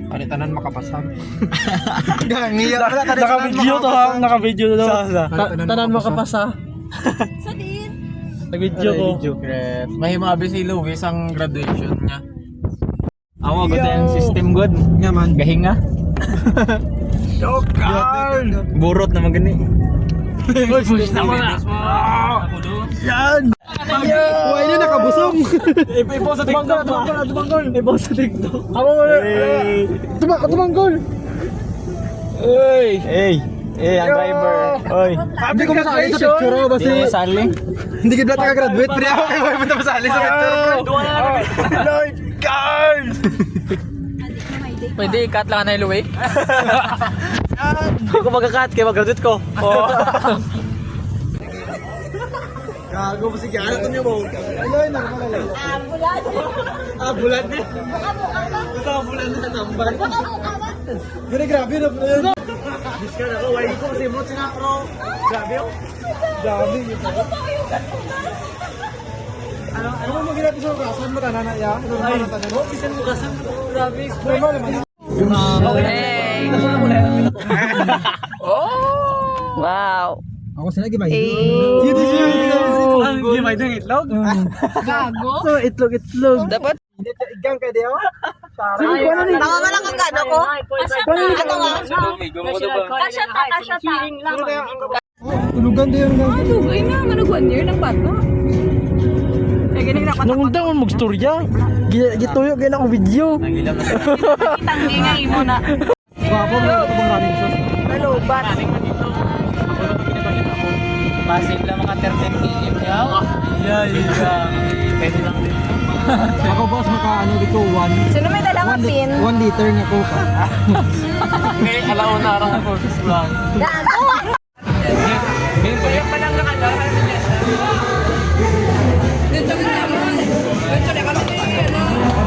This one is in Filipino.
Panitanan makapasam. Naka-video to ha, naka-video to. Tanan makapasa. Sa din. Nag-video ko. May mabi si Luis ang graduation niya. Amo gud ang system god. Nga man. Gahinga. Burot na magani. Uy, push na mo na. Yan! Why na nakabusong? Ibaw sa TikTok. Ibaw sa TikTok. Amo mo na. Tumanggol. Hey, ang driver. Oy. Hindi ko masali sa picture oh, basi. Di masali. Hindi kita graduate pero ako kayo punta masali sa picture. Lifeguard! Pwede ikat lang na Luis. Hindi ko magkakat, kaya mag-graduate ko. Oh. Gago mo sige, ano to niyo mo? Ay, normal lang. Bulan na. Ito bulan na tambal. Gani grabe na po yun. Discard ako, why ko kasi mo sinapro. Grabe oh. Grabe. Ano mo ginagawa sa kasan mo tanan na ya? Normal na tanan mo. Bisan mo kasan mo. Grabe. Normal naman. Wow. Ako sila gimay. Yun din siya. Ang gimay ng itlog? Gago. So, itlog. Dapat. Igang kay Deo. Tama ba lang ang gano ko? Ano nga? Kasya ta. Tulugan din yung gagawin. Lugay na. Manag 1 year ng bata. Kaya ganing na Nung undang mo magstorya. Gituyo kaya na akong video. Tanggi nga imo na. Guwapo mo ito bang running shoes. Hello, bat. Pasig lang mga 13 million yaw. Pwede lang din. Ako boss makaano dito 1 Sino may dalang pin? 1 liter nga coke. Ngayon alauna arang ako sa vlog. Gago.